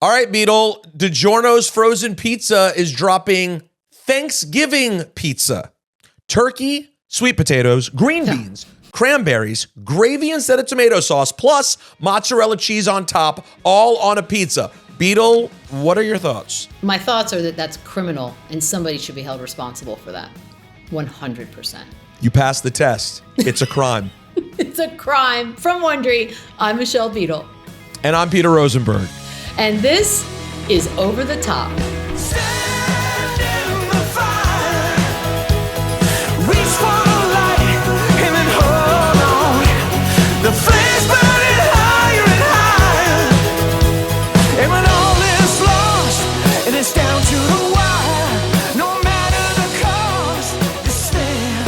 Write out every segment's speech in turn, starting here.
All right, Beadle. DiGiorno's frozen pizza is dropping Thanksgiving pizza. Turkey, sweet potatoes, green beans, cranberries, gravy instead of tomato sauce, plus mozzarella cheese on top, all on a pizza. Beadle, what are your thoughts? My thoughts are that that's criminal and somebody should be held responsible for that. 100%. You passed the test. It's a crime. It's a crime. From Wondery, I'm Michelle Beadle. And I'm Peter Rosenberg. And this is Over the Top. The flames burning higher and higher. And when all is lost, and it's down to the wire, no matter the cost, you stand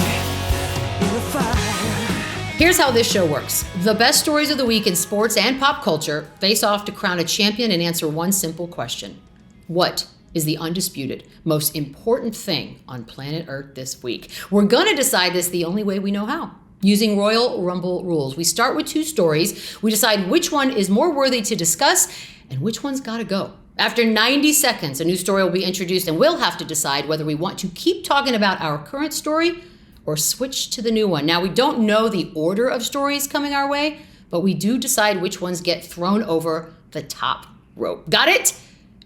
in the fire. Here's how this show works. The best stories of the week in sports and pop culture face off to crown a champion and answer one simple question. What is the undisputed, most important thing on planet Earth this week? We're going to decide this the only way we know how. Using Royal Rumble rules. We start with two stories. We decide which one is more worthy to discuss and which one's got to go. After 90 seconds, a new story will be introduced and we'll have to decide whether we want to keep talking about our current story or switch to the new one. Now, we don't know the order of stories coming our way, but we do decide which ones get thrown over the top rope. Got it?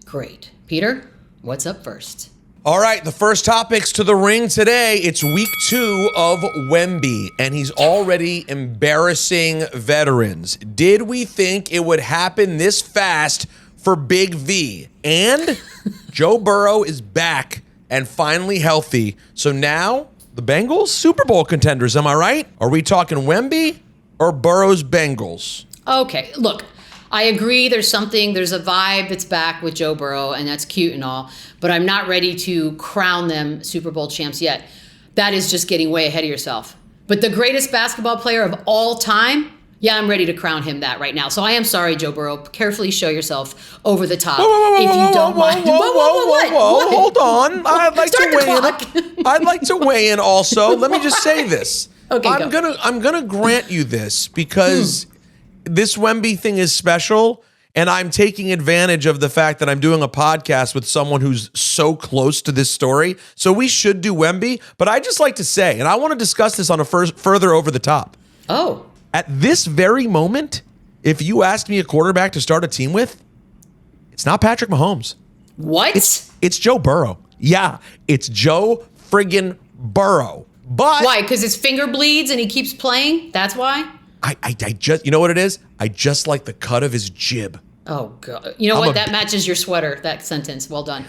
Great. Peter, what's up first? All right, the first topic's to the ring today. It's week 2 of Wemby, and he's already embarrassing veterans. Did we think it would happen this fast for Big V? And Joe Burrow is back and finally healthy. So now the Bengals, Super Bowl contenders, am I right? Are we talking Wemby or Burrow's Bengals? Okay, look. I agree there's a vibe that's back with Joe Burrow, and that's cute and all, but I'm not ready to crown them Super Bowl champs yet. That is just getting way ahead of yourself. But the greatest basketball player of all time, yeah, I'm ready to crown him that right now. So I am sorry, Joe Burrow. Carefully show yourself over the top if you don't mind. Whoa, hold on. I'd like to weigh in also. Let me just say this. Okay, I'm gonna grant you this because this Wemby thing is special, and I'm taking advantage of the fact that I'm doing a podcast with someone who's so close to this story. So we should do Wemby, but I just like to say, and I want to discuss this on a further over the top. Oh. At this very moment, if you asked me a quarterback to start a team with, it's not Patrick Mahomes. What? It's Joe Burrow. Yeah, it's Joe friggin' Burrow. But why? Because his finger bleeds and he keeps playing? That's why? I just, you know what it is? I just like the cut of his jib. Oh, God. You know what? That matches your sweater, that sentence. Well done.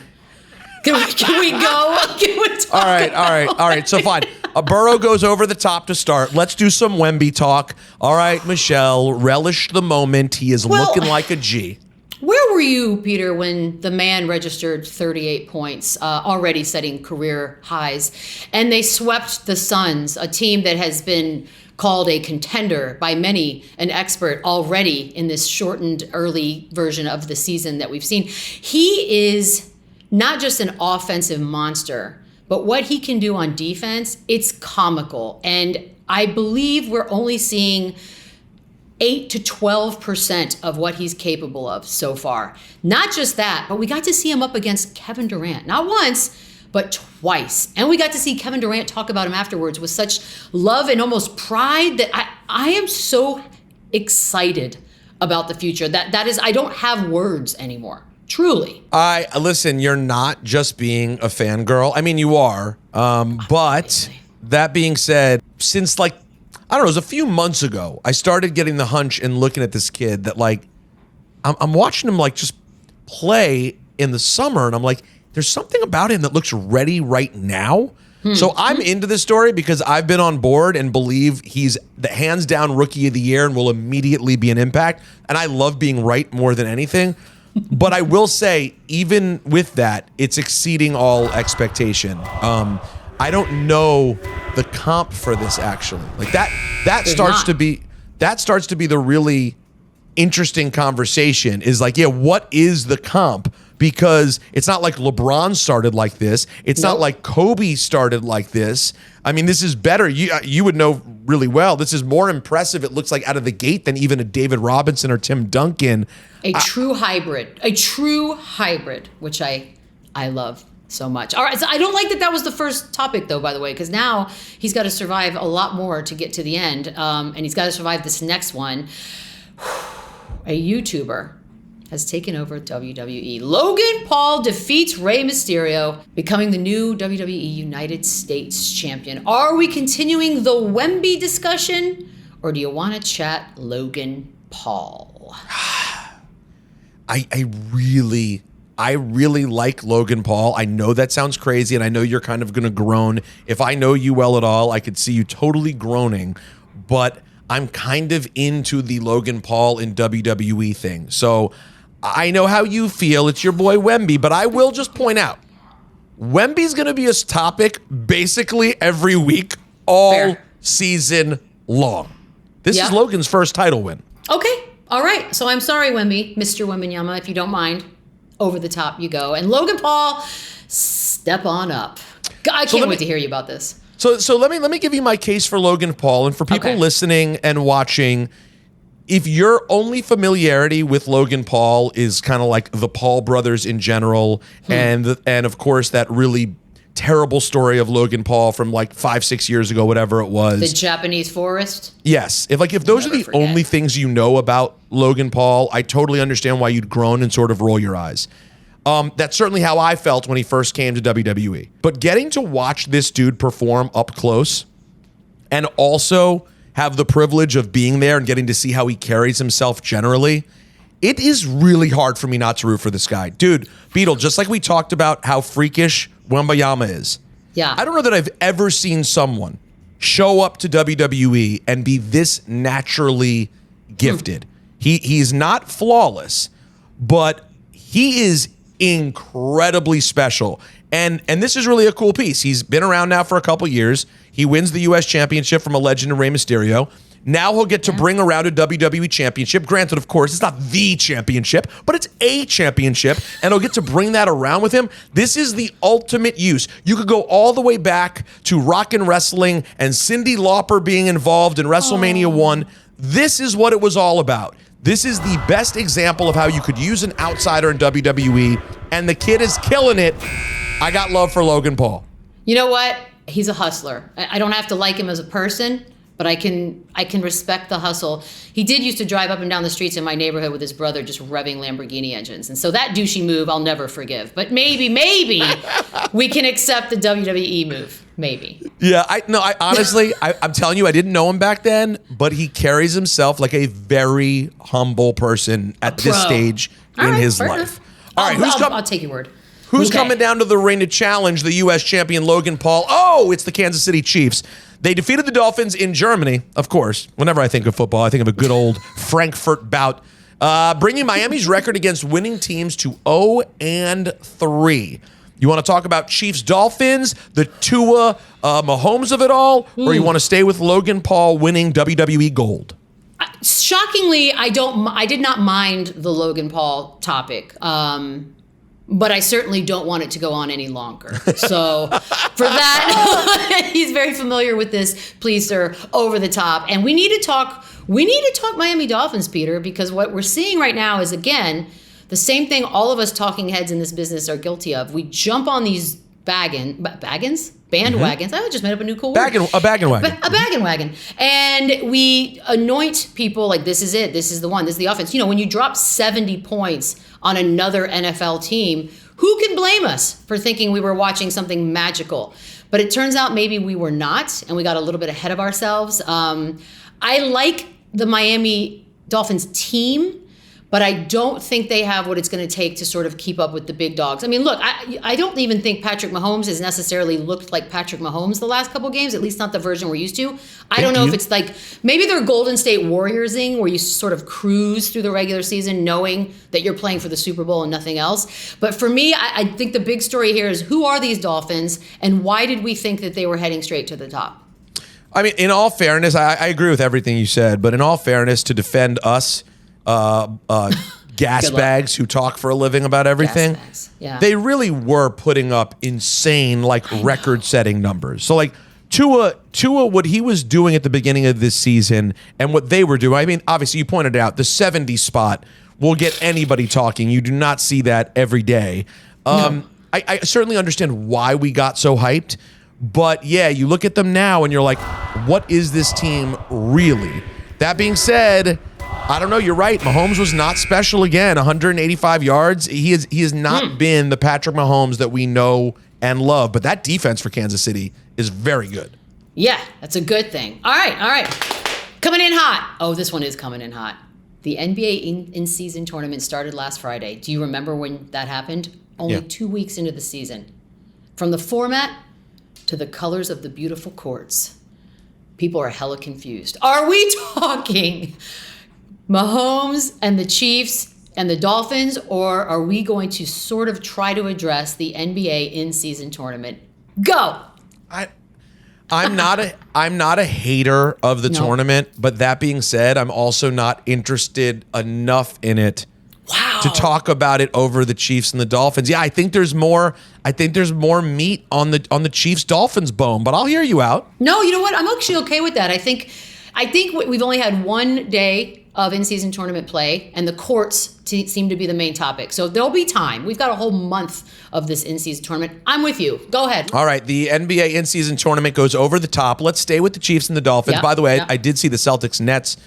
Can we go? Can we talk? All right. So fine. Burrow goes over the top to start. Let's do some Wemby talk. All right, Michelle, relish the moment. He is looking like a G. Where were you, Peter, when the man registered 38 points, already setting career highs, and they swept the Suns, a team that has been called a contender by many, an expert already in this shortened early version of the season that we've seen? He is not just an offensive monster, but what he can do on defense, it's comical. And I believe we're only seeing 8 to 12% of what he's capable of so far. Not just that, but we got to see him up against Kevin Durant. Not once, but twice. And we got to see Kevin Durant talk about him afterwards with such love and almost pride that I am so excited about the future. That is, I don't have words anymore. Truly. Listen, you're not just being a fangirl. I mean, you are. But that being said, since I don't know, it was a few months ago, I started getting the hunch and looking at this kid that I'm watching him just play in the summer, and I'm like, there's something about him that looks ready right now. So I'm into this story because I've been on board and believe he's the hands down rookie of the year and will immediately be an impact. And I love being right more than anything. But I will say, even with that, it's exceeding all expectation. I don't know the comp for this actually. That starts to be the really interesting conversation is what is the comp? Because it's not like LeBron started like this. It's not like Kobe started like this. I mean, this is better. You would know really well. This is more impressive, it looks like, out of the gate than even a David Robinson or Tim Duncan. A true hybrid, which I love so much. All right, so I don't like that was the first topic, though, by the way, because now he's got to survive a lot more to get to the end, and he's got to survive this next one. A YouTuber has taken over WWE. Logan Paul defeats Rey Mysterio, becoming the new WWE United States champion. Are we continuing the Wemby discussion, or do you want to chat Logan Paul? I really like Logan Paul. I know that sounds crazy, and I know you're kind of going to groan. If I know you well at all, I could see you totally groaning, but I'm kind of into the Logan Paul in WWE thing. So I know how you feel. It's your boy Wemby, but I will just point out, Wemby's going to be a topic basically every week, all Fair. season long. This is Logan's first title win. Okay, all right. So I'm sorry, Wemby, Mr. Wembenyama, if you don't mind. Over the top you go. And Logan Paul, step on up. I can't wait to hear you about this. So let me give you my case for Logan Paul, and for people listening and watching. If your only familiarity with Logan Paul is kind of like the Paul brothers in general, and of course that really terrible story of Logan Paul from like 5-6 years ago, whatever it was, the Japanese forest. Yes, if those are the only things you know about Logan Paul, I totally understand why you'd groan and sort of roll your eyes. That's certainly how I felt when he first came to WWE. But getting to watch this dude perform up close, and also have the privilege of being there and getting to see how he carries himself generally, it is really hard for me not to root for this guy. Dude, Beadle, just like we talked about how freakish Wembayama is. Yeah. I don't know that I've ever seen someone show up to WWE and be this naturally gifted. He's not flawless, but he is incredibly special. And this is really a cool piece. He's been around now for a couple years. He wins the U.S. Championship from a legend in Rey Mysterio. Now he'll get to bring around a WWE championship. Granted, of course, it's not the championship, but it's a championship, and he'll get to bring that around with him. This is the ultimate use. You could go all the way back to Rock and Wrestling and Cyndi Lauper being involved in WrestleMania 1. This is what it was all about. This is the best example of how you could use an outsider in WWE, and the kid is killing it. I got love for Logan Paul. You know what? He's a hustler. I don't have to like him as a person, but I can respect the hustle. He did used to drive up and down the streets in my neighborhood with his brother just revving Lamborghini engines. And so that douchey move I'll never forgive. But maybe we can accept the WWE move. Maybe. Yeah, I honestly, I'm telling you, I didn't know him back then, but he carries himself like a very humble person at this stage in his life. All right, I'll take your word. Who's coming down to the ring to challenge the U.S. champion Logan Paul? Oh, it's the Kansas City Chiefs. They defeated the Dolphins in Germany, of course. Whenever I think of football, I think of a good old Frankfurt bout, bringing Miami's record against winning teams to 0-3. You want to talk about Chiefs Dolphins, the Tua Mahomes of it all, or you want to stay with Logan Paul winning WWE gold? Shockingly, I did not mind the Logan Paul topic. But I certainly don't want it to go on any longer. So for that, he's very familiar with this. Please, sir, over the top. And we need to talk Miami Dolphins, Peter, because what we're seeing right now is, again, the same thing all of us talking heads in this business are guilty of. We jump on these bandwagons. I just made up a new cool word. A baggin' wagon. A baggin' wagon. And we anoint people like, this is it. This is the one. This is the offense. You know, when you drop 70 points on another NFL team, who can blame us for thinking we were watching something magical? But it turns out maybe we were not, and we got a little bit ahead of ourselves. I like the Miami Dolphins team, but I don't think they have what it's going to take to sort of keep up with the big dogs. I mean, look, I don't even think Patrick Mahomes has necessarily looked like Patrick Mahomes the last couple games, at least not the version we're used to. I don't know if it's like, maybe they're Golden State Warriorsing, where you sort of cruise through the regular season knowing that you're playing for the Super Bowl and nothing else. But for me, I think the big story here is, who are these Dolphins, and why did we think that they were heading straight to the top? I mean, in all fairness, I agree with everything you said, but in all fairness, to defend us, gas bags who talk for a living about everything. Yeah. They really were putting up insane, like, record-setting numbers. So, like, Tua, what he was doing at the beginning of this season and what they were doing, I mean, obviously you pointed out the 70 spot will get anybody talking. You do not see that every day. No. I certainly understand why we got so hyped, but yeah, you look at them now and you're like, what is this team really? That being said, I don't know. You're right. Mahomes was not special again. 185 yards. He has not been the Patrick Mahomes that we know and love. But that defense for Kansas City is very good. Yeah, that's a good thing. All right. Coming in hot. Oh, this one is coming in hot. The NBA in-season tournament started last Friday. Do you remember when that happened? Only 2 weeks into the season. From the format to the colors of the beautiful courts, people are hella confused. Are we talking Mahomes and the Chiefs and the Dolphins, or are we going to sort of try to address the NBA in-season tournament? Go! I'm not a hater of the tournament, but that being said, I'm also not interested enough in it to talk about it over the Chiefs and the Dolphins. Yeah, I think there's more meat on the Chiefs Dolphins bone, but I'll hear you out. No, you know what? I'm actually okay with that. I think we've only had 1 day of in-season tournament play, and the courts seem to be the main topic. So there'll be time. We've got a whole month of this in-season tournament. I'm with you. Go ahead. All right, the NBA in-season tournament goes over the top. Let's stay with the Chiefs and the Dolphins. Yeah, By the way, yeah. I did see the Celtics-Nets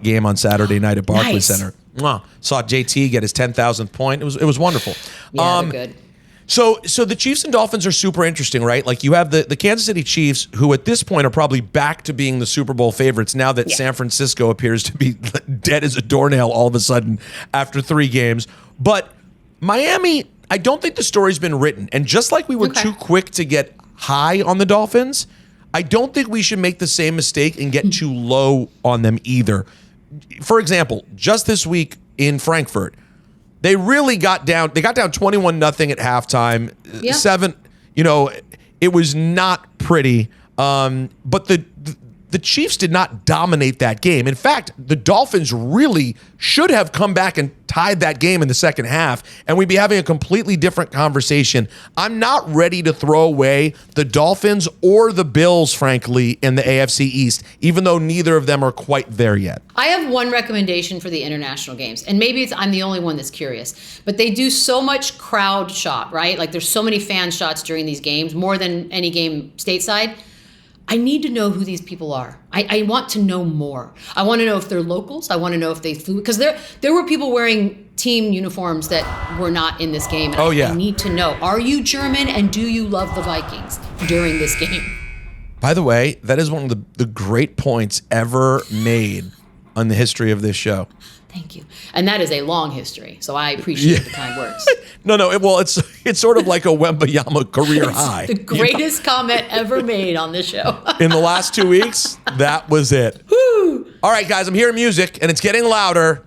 game on Saturday night at Barclays Nice. Center. Saw JT get his 10,000th point. It was wonderful. Yeah, they're good. So the Chiefs and Dolphins are super interesting, right? Like you have the Kansas City Chiefs, who at this point are probably back to being the Super Bowl favorites now that San Francisco appears to be dead as a doornail all of a sudden after 3 games. But Miami, I don't think the story's been written. And just like we were too quick to get high on the Dolphins, I don't think we should make the same mistake and get too low on them either. For example, just this week in Frankfurt, they really got down. They got down 21-0 at halftime. Yeah. 7. It was not pretty. But the Chiefs did not dominate that game. In fact, the Dolphins really should have come back and tied that game in the second half, and we'd be having a completely different conversation. I'm not ready to throw away the Dolphins or the Bills, frankly, in the AFC East, even though neither of them are quite there yet. I have one recommendation for the international games, and maybe I'm the only one that's curious, but they do so much crowd shot, right? Like there's so many fan shots during these games, more than any game stateside. I need to know who these people are. I want to know more. I want to know if they're locals. I want to know if they flew, because there were people wearing team uniforms that were not in this game. Oh, yeah. I need to know, are you German and do you love the Vikings during this game? By the way, that is one of the great points ever made on the history of this show. Thank you. And that is a long history, so I appreciate the kind words. No, it's sort of like a Wemby career high. The greatest comment ever made on this show. In the last 2 weeks, that was it. Woo! All right, guys, I'm hearing music, and it's getting louder.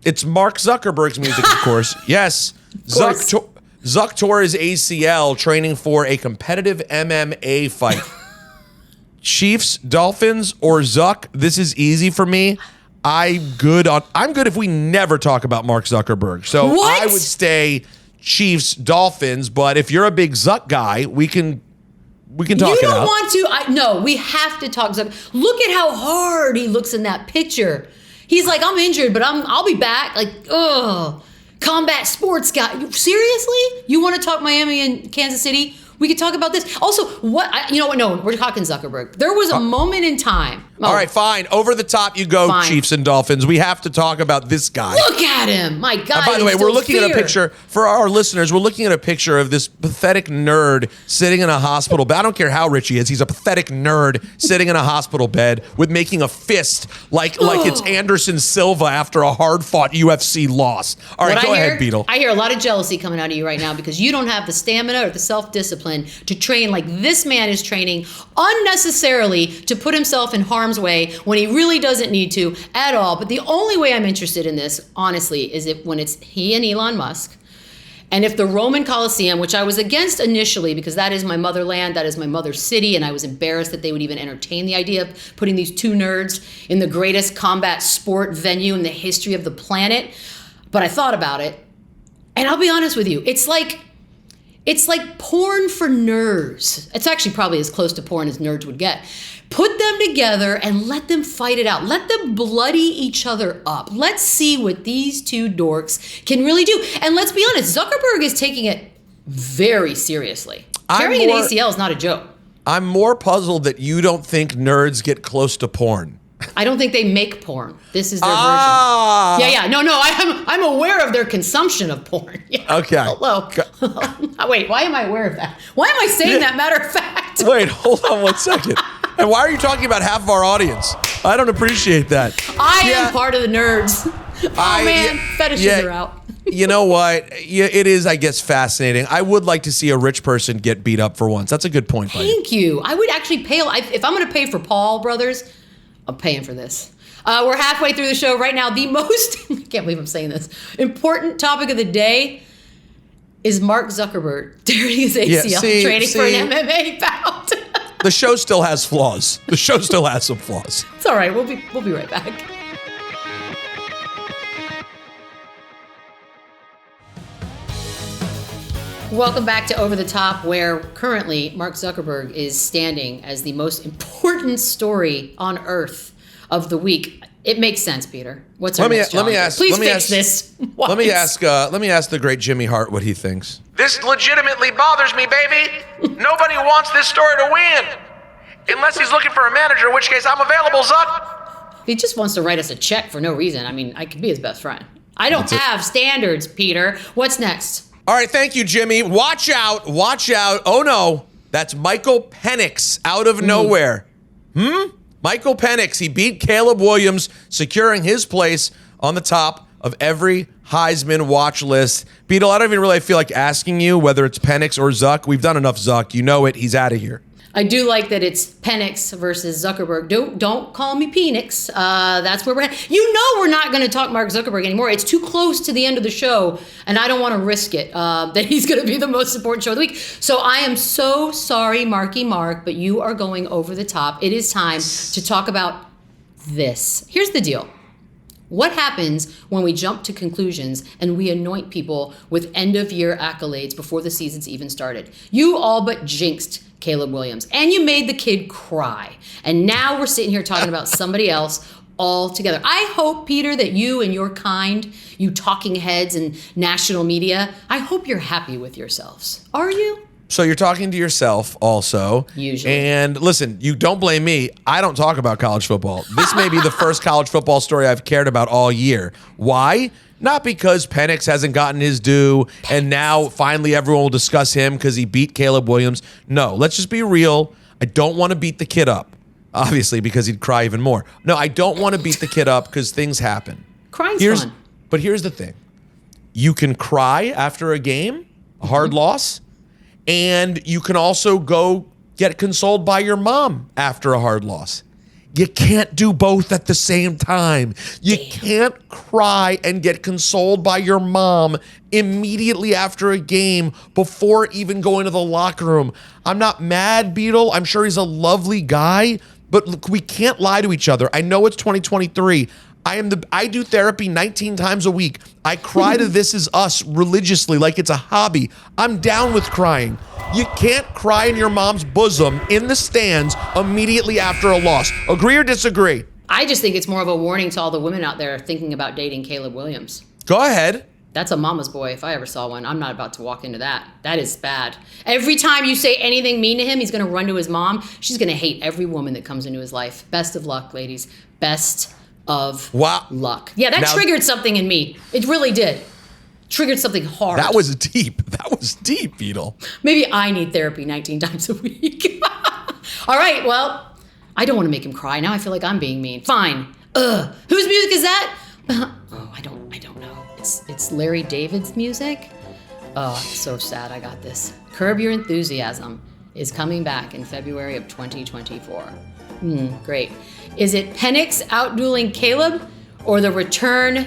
It's Mark Zuckerberg's music, of course. Yes, Zuck tore his ACL training for a competitive MMA fight. Chiefs, Dolphins, or Zuck, this is easy for me. I'm good if we never talk about Mark Zuckerberg. So What? I would stay Chiefs, Dolphins, but if you're a big Zuck guy, we can talk it out. You don't want to. No, we have to talk. Look at how hard he looks in that picture. He's like, I'm injured, but I'll be back. Like, ugh. Combat sports guy. Seriously? You want to talk Miami and Kansas City? We could talk about this. Also, you know what? No, we're talking Zuckerberg. There was a moment in time. All right, fine. Over the top you go, Fine. Chiefs and Dolphins. We have to talk about this guy. Look at him. My God. And by the way, we're looking at a fear. picture, for our listeners, we're looking at a picture of this pathetic nerd sitting in a hospital bed. I don't care how rich he is. He's a pathetic nerd sitting in a hospital bed with making a fist like it's Anderson Silva after a hard-fought UFC loss. All right, go ahead, Beadle. I hear a lot of jealousy coming out of you right now because you don't have the stamina or the self-discipline to train like this man is training unnecessarily to put himself in harm's way when he really doesn't need to at all. But the only way I'm interested in this, honestly, is when it's he and Elon Musk. And if the Roman Colosseum, which I was against initially because that is my motherland, that is my mother city, and I was embarrassed that they would even entertain the idea of putting these two nerds in the greatest combat sport venue in the history of the planet. But I thought about it, and I'll be honest with you, it's like It's like porn for nerds. It's actually probably as close to porn as nerds would get. Put them together and let them fight it out. Let them bloody each other up. Let's see what these two dorks can really do. And let's be honest, Zuckerberg is taking it very seriously. Carrying an ACL is not a joke. I'm more puzzled that you don't think nerds get close to porn. I don't think they make porn. This is their version. Yeah. No. I'm aware of their consumption of porn. Yeah. Okay. Hello. Wait, why am I aware of that? Why am I saying that matter of fact? Wait, hold on 1 second. And why are you talking about half of our audience? I don't appreciate that. I am part of the nerds. Fetishes are out. You know what? Yeah, it is, I guess, fascinating. I would like to see a rich person get beat up for once. That's a good point, buddy. Thank you. I would actually pay. If I'm going to pay for Paul Brothers, I'm paying for this. We're halfway through the show right now. The most, I can't believe I'm saying this, important topic of the day is Mark Zuckerberg tearing his ACL training for an MMA bout. The show still has flaws. The show still has some flaws. It's all right. We'll be right back. Welcome back to Over the Top, where currently Mark Zuckerberg is standing as the most important story on Earth of the week. It makes sense, Peter. What's our next challenge? Please fix this. Let me ask the great Jimmy Hart what he thinks. This legitimately bothers me, baby. Nobody wants this story to win. Unless he's looking for a manager, in which case I'm available, Zuck. He just wants to write us a check for no reason. I mean, I could be his best friend. I don't have standards, Peter. What's next? All right, thank you, Jimmy. Watch out. Oh, no. That's Michael Penix out of nowhere. Michael Penix, he beat Caleb Williams, securing his place on the top of every Heisman watch list. Beadle, I don't even really feel like asking you whether it's Penix or Zuck. We've done enough Zuck. You know it. He's out of here. I do like that it's Penix versus Zuckerberg. Don't call me Penix. That's where we're at. You know we're not going to talk Mark Zuckerberg anymore. It's too close to the end of the show, and I don't want to risk it, that he's going to be the most important show of the week. So I am so sorry, Marky Mark, but you are going over the top. It is time to talk about this. Here's the deal. What happens when we jump to conclusions and we anoint people with end-of-year accolades before the season's even started? You all but jinxed Caleb Williams, and you made the kid cry. And now we're sitting here talking about somebody else altogether. I hope, Peter, that you and your kind, you talking heads and national media, I hope you're happy with yourselves. Are you? So you're talking to yourself also. Usually. And listen, you don't blame me. I don't talk about college football. This may be the first college football story I've cared about all year. Why? Not because Penix hasn't gotten his due and now finally everyone will discuss him because he beat Caleb Williams. No, let's just be real. I don't want to beat the kid up, obviously, because he'd cry even more. No, I don't want to beat the kid up because things happen. Crying's fun. But here's the thing. You can cry after a game, a hard loss, and you can also go get consoled by your mom after a hard loss. You can't do both at the same time. You can't cry and get consoled by your mom immediately after a game before even going to the locker room. I'm not mad, Beadle. I'm sure he's a lovely guy, but look, we can't lie to each other. I know it's 2023. I do therapy 19 times a week. I cry to This Is Us religiously like it's a hobby. I'm down with crying. You can't cry in your mom's bosom in the stands immediately after a loss. Agree or disagree? I just think it's more of a warning to all the women out there thinking about dating Caleb Williams. Go ahead. That's a mama's boy if I ever saw one. I'm not about to walk into that. That is bad. Every time you say anything mean to him, he's going to run to his mom. She's going to hate every woman that comes into his life. Best of luck, ladies. Best of luck. Yeah, that triggered something in me. It really did. Triggered something hard. That was deep. That was deep, Beadle. Maybe I need therapy 19 times a week. All right, well, I don't want to make him cry. Now I feel like I'm being mean. Fine. Whose music is that? I don't know. It's Larry David's music. Oh, I'm so sad I got this. Curb Your Enthusiasm is coming back in February of 2024. Great. Is it Penix outdueling Caleb or the return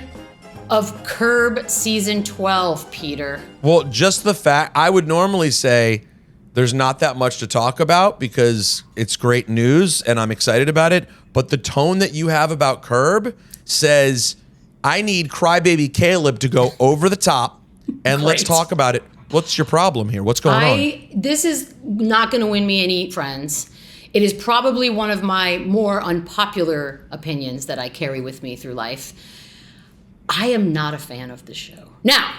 of Curb Season 12, Peter? Well, just the fact, I would normally say there's not that much to talk about because it's great news and I'm excited about it. But the tone that you have about Curb says, I need Crybaby Caleb to go over the top and let's talk about it What's your problem here? What's going on? This is not going to win me any friends. It is probably one of my more unpopular opinions that I carry with me through life. I am not a fan of the show. Now,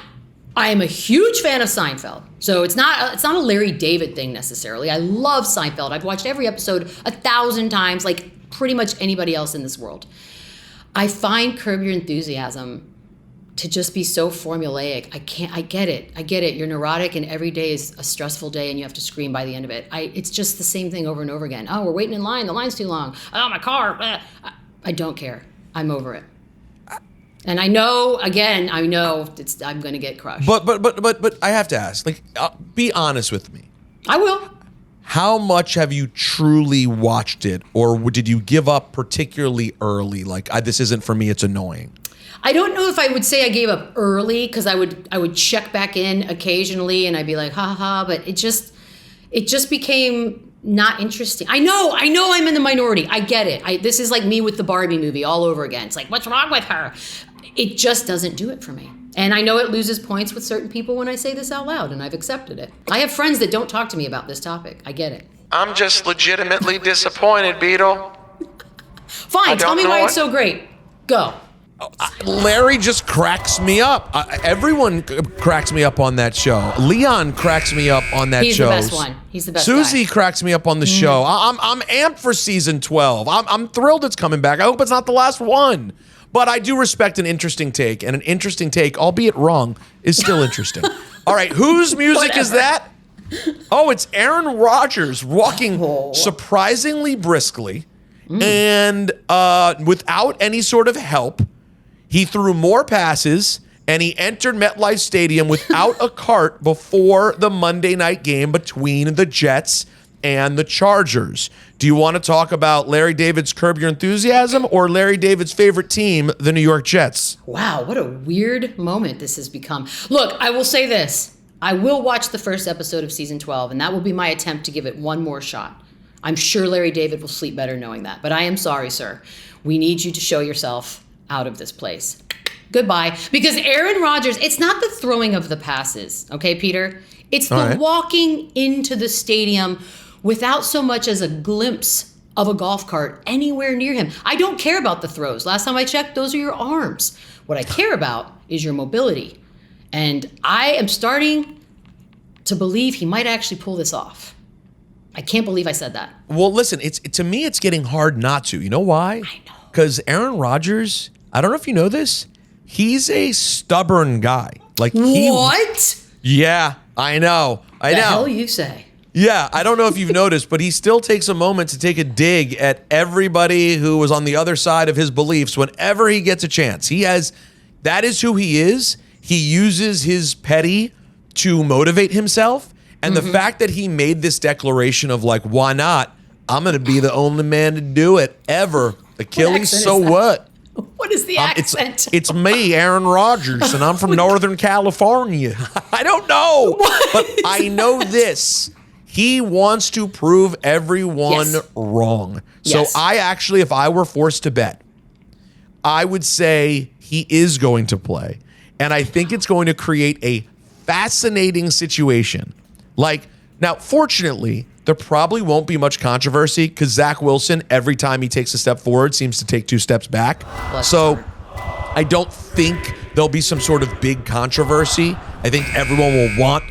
I am a huge fan of Seinfeld. So it's not a Larry David thing necessarily. I love Seinfeld. I've watched every episode 1,000 times, like pretty much anybody else in this world. I find Curb Your Enthusiasm to just be so formulaic. I get it. You're neurotic and every day is a stressful day and you have to scream by the end of it. It's just the same thing over and over again. Oh, we're waiting in line. The line's too long. Oh, my car. I don't care. I'm over it. And I know I'm going to get crushed. But I have to ask, like, be honest with me. I will. How much have you truly watched it, or did you give up particularly early? Like, this isn't for me, it's annoying. I don't know if I would say I gave up early, because I would check back in occasionally and I'd be like, ha ha, but it just became not interesting. I know I'm in the minority. I get it. This is like me with the Barbie movie all over again. It's like, what's wrong with her? It just doesn't do it for me. And I know it loses points with certain people when I say this out loud, and I've accepted it. I have friends that don't talk to me about this topic. I get it. I'm just legitimately disappointed, Beadle. Fine, tell me why it's so great. Go. Larry just cracks me up. Everyone cracks me up on that show. Leon cracks me up on that show. He's the best one. He's the best Susie guy. cracks me up on the show. I'm amped for season 12. I'm thrilled it's coming back. I hope it's not the last one. But I do respect an interesting take, and an interesting take, albeit wrong, is still interesting. All right, whose music is that? Oh, it's Aaron Rodgers walking surprisingly briskly and without any sort of help. He threw more passes, and he entered MetLife Stadium without a cart before the Monday night game between the Jets and the Chargers. Do you want to talk about Larry David's Curb Your Enthusiasm or Larry David's favorite team, the New York Jets? Wow, what a weird moment this has become. Look, I will say this. I will watch the first episode of season 12, and that will be my attempt to give it one more shot. I'm sure Larry David will sleep better knowing that, but I am sorry, sir. We need you to show yourself out of this place. Goodbye. Because Aaron Rodgers, it's not the throwing of the passes, okay, Peter? It's the walking into the stadium without so much as a glimpse of a golf cart anywhere near him. I don't care about the throws. Last time I checked, those are your arms. What I care about is your mobility. And I am starting to believe he might actually pull this off. I can't believe I said that. Well, listen, to me, it's getting hard not to. You know why? I know. Because Aaron Rodgers, I don't know if you know this, he's a stubborn guy. What? Yeah, I know. The hell you say? Yeah, I don't know if you've noticed, but he still takes a moment to take a dig at everybody who was on the other side of his beliefs whenever he gets a chance. That is who he is. He uses his petty to motivate himself. And the fact that he made this declaration of like, why not? I'm going to be the only man to do it ever. Achilles, so what? What is the accent? It's me, Aaron Rodgers, and I'm from Northern California. I don't know, but I know this. He wants to prove everyone wrong. So I actually, if I were forced to bet, I would say he is going to play. And I think it's going to create a fascinating situation. Like, now, fortunately, there probably won't be much controversy because Zach Wilson, every time he takes a step forward, seems to take 2 steps back. So I don't think there'll be some sort of big controversy. I think everyone will want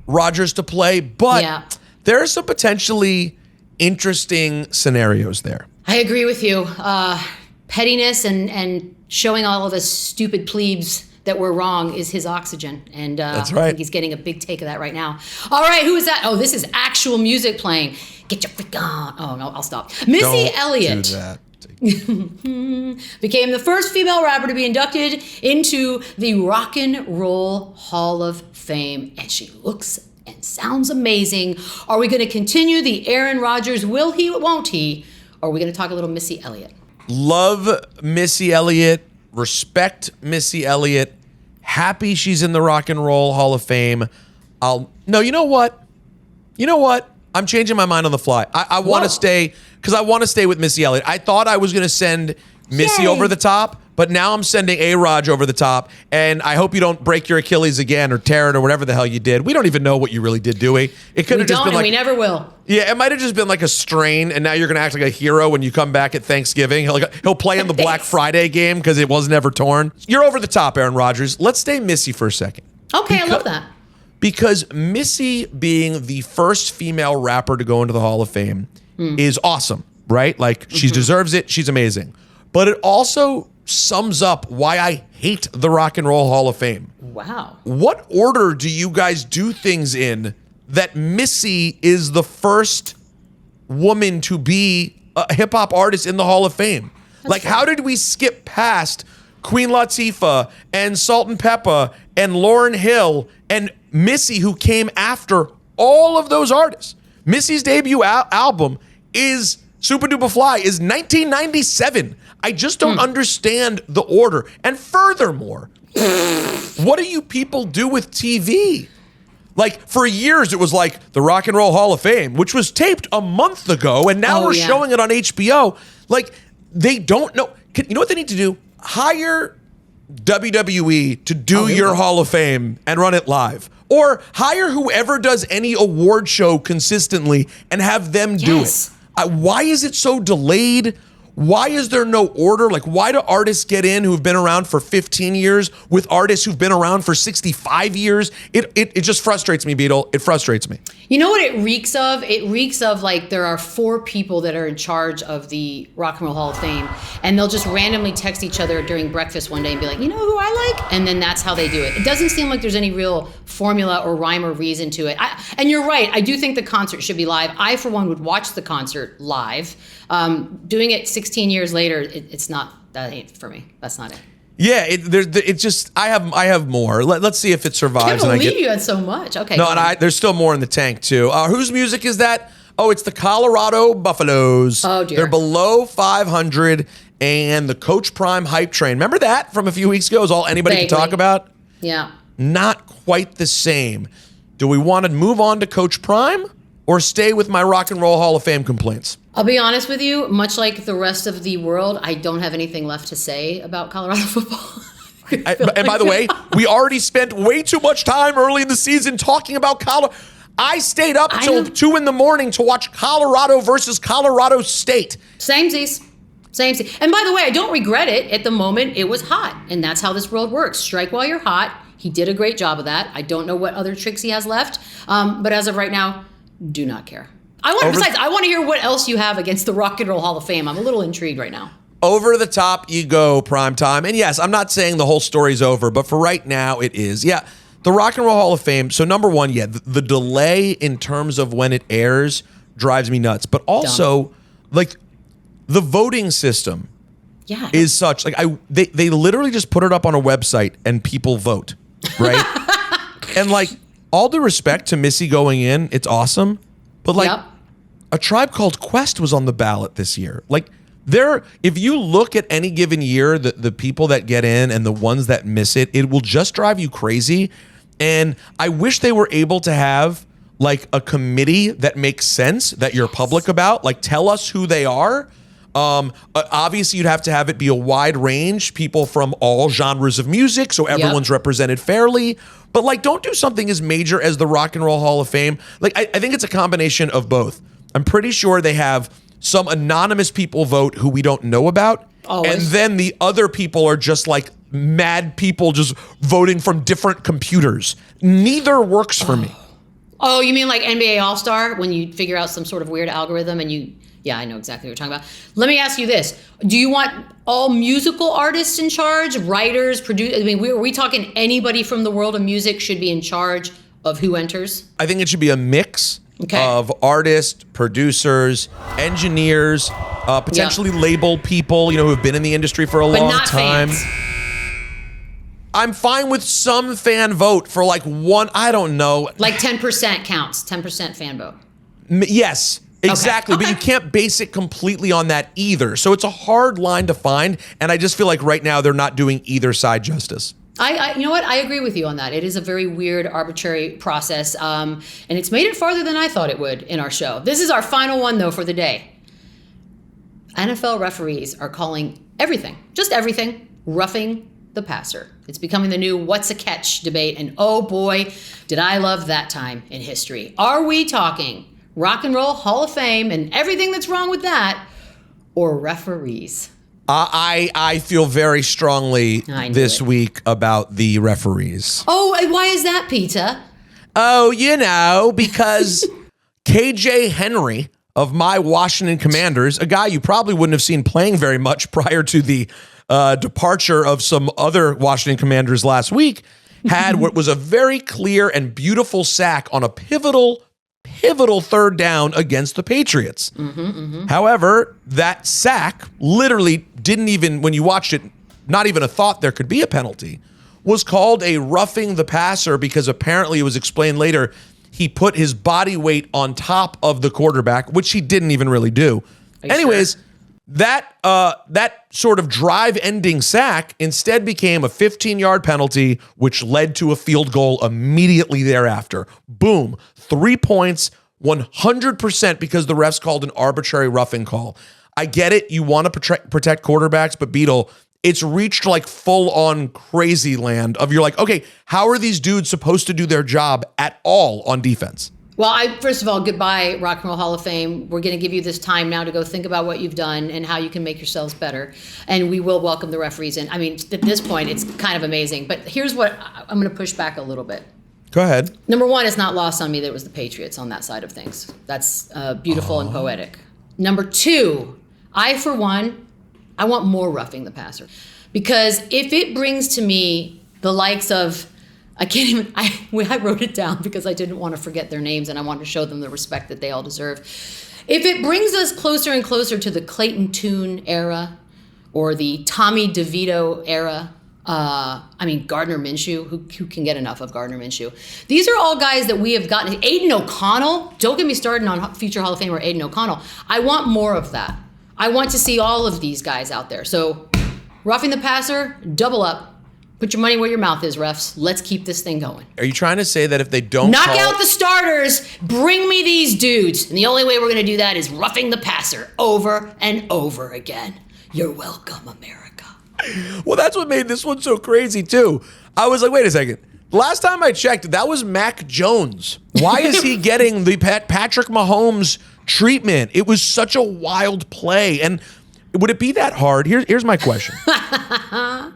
Rodgers to play, but there are some potentially interesting scenarios there. I agree with you. Pettiness and showing all of us stupid plebes that we're wrong is his oxygen. And that's right. I think he's getting a big take of that right now. All right, who is that? Oh, this is actual music playing. Get your freak on. Oh, no, I'll stop. Missy Elliott. Do that. Became the first female rapper to be inducted into the Rock and Roll Hall of Fame. And she looks and sounds amazing. Are we going to continue the Aaron Rodgers, will he, won't he? Or are we going to talk a little Missy Elliott? Love Missy Elliott. Respect Missy Elliott. Happy she's in the Rock and Roll Hall of Fame. You know what? I'm changing my mind on the fly. I want to stay because I want to stay with Missy Elliott. I thought I was going to send Missy Yay. over the top, but now I'm sending A-Raj over the top, and I hope you don't break your Achilles again or tear it or whatever the hell you did. We don't even know what you really did, do we? It could We have just don't, been and like we never will. yeah, it might have just been like a strain, and now you're going to act like a hero when you come back at Thanksgiving. He'll play in the Black Friday game because it was never torn. You're over the top, Aaron Rodgers. Let's stay Missy for a second. Okay, I love that. Because Missy being the first female rapper to go into the Hall of Fame is awesome, right? Like, she deserves it. She's amazing. But it also sums up why I hate the Rock and Roll Hall of Fame. Wow. What order do you guys do things in that Missy is the woman to be a hip hop artist in the Hall of Fame? Like, how did we skip past Queen Latifah and Salt and Peppa and Lauryn Hill and Missy, who came after all of those artists? Missy's debut album is Super Duper Fly is 1997. I just don't understand the order. And furthermore, what do you people do with TV? Like, for years, it was like the Rock and Roll Hall of Fame, which was taped a month ago, and now we're showing it on HBO. Like, they don't know. You know what they need to do? Hire WWE to do your Hall of Fame and run it live. Or hire whoever does any award show consistently and have them do it. Why is it so delayed? Why is there no order? Like, why do artists get in who've been around for 15 years with artists who've been around for 65 years? It just frustrates me, Beadle. It frustrates me. You know what it reeks of? It reeks of like there are 4 people that are in charge of the Rock and Roll Hall of Fame, and they'll just randomly text each other during breakfast one day and be like, you know who I like? And then that's how they do it. It doesn't seem like there's any real formula or rhyme or reason to it. And you're right. I do think the concert should be live. I, for one, would watch the concert live. Doing it 16 years later, it's not, that ain't for me. That's not it. Yeah, it's just, I have more. Let's see if it survives. I can't believe you had so much. Okay. No, and there's still more in the tank too. Whose music is that? Oh, it's the Colorado Buffaloes. Oh, dear. They're below 500, and the Coach Prime hype train. Remember that from a few weeks ago? Is all anybody can talk about? Yeah. Not quite the same. Do we want to move on to Coach Prime or stay with my Rock and Roll Hall of Fame complaints? I'll be honest with you, much like the rest of the world, I don't have anything left to say about Colorado football. And by the way, we already spent way too much time early in the season talking about Colorado. I stayed up until 2 in the morning to watch Colorado versus Colorado State. Samesies. And by the way, I don't regret it. At the moment, it was hot. And that's how this world works. Strike while you're hot. He did a great job of that. I don't know what other tricks he has left. But as of right now, do not care. I want to hear what else you have against the Rock and Roll Hall of Fame. I'm a little intrigued right now. Over the top you go, prime time. And yes, I'm not saying the whole story's over, but for right now it is. Yeah, the Rock and Roll Hall of Fame. So number one, yeah, the delay in terms of when it airs drives me nuts. But also, like, the voting system is such, like, they literally just put it up on a website and people vote, right? And like, all due respect to Missy going in, it's awesome. But like, A Tribe Called Quest was on the ballot this year. Like, if you look at any given year, the people that get in and the ones that miss it, it will just drive you crazy. And I wish they were able to have like a committee that makes sense, that you're public about. Like, tell us who they are. Obviously, you'd have to have it be a wide range, people from all genres of music, so everyone's represented fairly. But like, don't do something as major as the Rock and Roll Hall of Fame. Like, I think it's a combination of both. I'm pretty sure they have some anonymous people vote who we don't know about. Always. And then the other people are just like mad people just voting from different computers. Neither works for me. Oh, you mean like NBA All-Star, when you figure out some sort of weird algorithm and you... Yeah, I know exactly what you're talking about. Let me ask you this. Do you want all musical artists in charge, writers, producers? I mean, are we talking anybody from the world of music should be in charge of who enters? I think it should be a mix of artists, producers, engineers, potentially labeled people, who have been in the industry for a long time. Fans. I'm fine with some fan vote for like one, I don't know. Like 10% counts, 10% fan vote. Yes. Exactly, Okay. but you can't base it completely on that either. So it's a hard line to find, and I just feel like right now they're not doing either side justice. You know what? I agree with you on that. It is a very weird, arbitrary process, and it's made it farther than I thought it would in our show. This is our final one, though, for the day. NFL referees are calling everything, just everything, roughing the passer. It's becoming the new what's a catch debate. And oh boy, did I love that time in history. Are we talking Rock and Roll Hall of Fame and everything that's wrong with that, or referees? I feel very strongly this week about the referees. Oh, why is that, Peter? Oh, because KJ Henry of my Washington Commanders, a guy you probably wouldn't have seen playing very much prior to the departure of some other Washington Commanders last week, had what was a very clear and beautiful sack on a pivotal third down against the Patriots. However, that sack literally didn't even, when you watched it, not even a thought there could be a penalty, was called a roughing the passer because apparently it was explained later he put his body weight on top of the quarterback, which he didn't even really do. Anyways, sure? that sort of drive-ending sack instead became a 15-yard penalty, which led to a field goal immediately thereafter. Boom. 3 points, 100% because the refs called an arbitrary roughing call. I get it. You want to protect quarterbacks, but Beadle, it's reached like full-on crazy land of you're like, okay, how are these dudes supposed to do their job at all on defense? Well, first of all, goodbye, Rock and Roll Hall of Fame. We're going to give you this time now to go think about what you've done and how you can make yourselves better. And we will welcome the referees in. I mean, at this point, it's kind of amazing. But here's what I'm going to push back a little bit. Go ahead. Number one, it's not lost on me that it was the Patriots on that side of things. That's beautiful and poetic. Number two, for one, I want more roughing the passer. Because if it brings to me the likes of, I wrote it down because I didn't want to forget their names and I wanted to show them the respect that they all deserve. If it brings us closer and closer to the Clayton Tune era or the Tommy DeVito era, Gardner Minshew, who can get enough of Gardner Minshew? These are all guys that we have gotten. Aiden O'Connell, don't get me started on future Hall of Famer Aiden O'Connell. I want more of that. I want to see all of these guys out there. So roughing the passer, double up. Put your money where your mouth is, refs. Let's keep this thing going. Are you trying to say that if they don't knock out the starters, bring me these dudes? And the only way we're going to do that is roughing the passer over and over again. You're welcome, America. Well, that's what made this one so crazy, too. I was like, wait a second. Last time I checked, that was Mac Jones. Why is he getting the Patrick Mahomes treatment? It was such a wild play. And would it be that hard? Here's my question.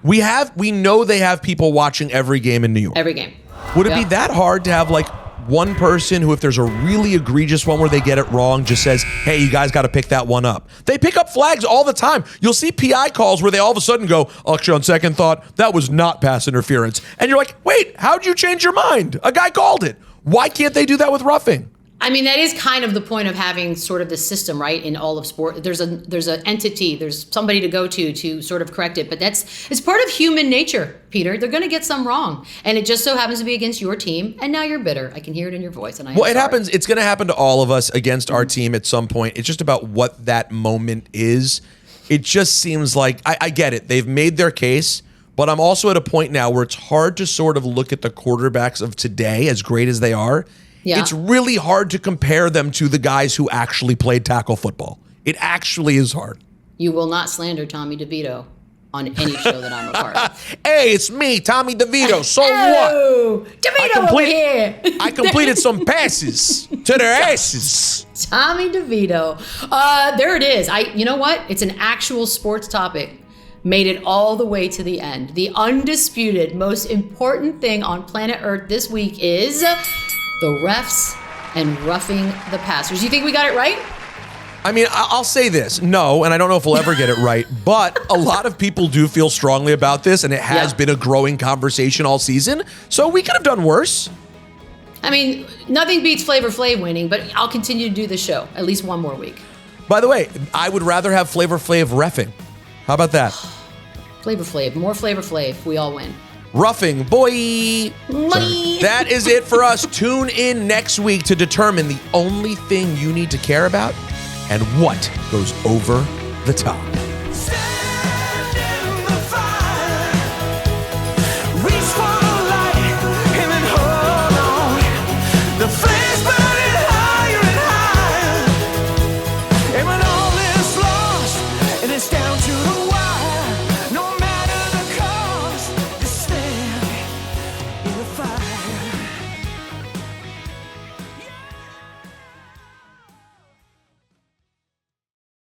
We know they have people watching every game in New York. Every game. Would it be that hard to have like one person who, if there's a really egregious one where they get it wrong, just says, hey, you guys got to pick that one up? They pick up flags all the time. You'll see PI calls where they all of a sudden go, actually, on second thought, that was not pass interference. And you're like, wait, how'd you change your mind? A guy called it. Why can't they do that with roughing? I mean, that is kind of the point of having sort of the system, right? In all of sport, there's an entity, there's somebody to go to sort of correct it. But it's part of human nature, Peter. They're going to get some wrong, and it just so happens to be against your team. And now you're bitter. I can hear it in your voice. And it happens. It's going to happen to all of us against our team at some point. It's just about what that moment is. It just seems like I get it. They've made their case. But I'm also at a point now where it's hard to sort of look at the quarterbacks of today, as great as they are. Yeah. It's really hard to compare them to the guys who actually played tackle football. It actually is hard. You will not slander Tommy DeVito on any show that I'm a part of. Hey, it's me, Tommy DeVito. So what? DeVito over here. I completed some passes to their asses. Tommy DeVito. There it is. You know what? It's an actual sports topic. Made it all the way to the end. The undisputed most important thing on planet Earth this week is the refs and roughing the passers. You think we got it right? I mean, I'll say this. No, and I don't know if we'll ever get it right, but a lot of people do feel strongly about this, and it has been a growing conversation all season, so we could have done worse. I mean, nothing beats Flavor Flav winning, but I'll continue to do the show at least one more week. By the way, I would rather have Flavor Flav reffing. How about that? Flavor Flav, more Flavor Flav, we all win. Roughing, boy. Money. That is it for us. Tune in next week to determine the only thing you need to care about and what goes over the top.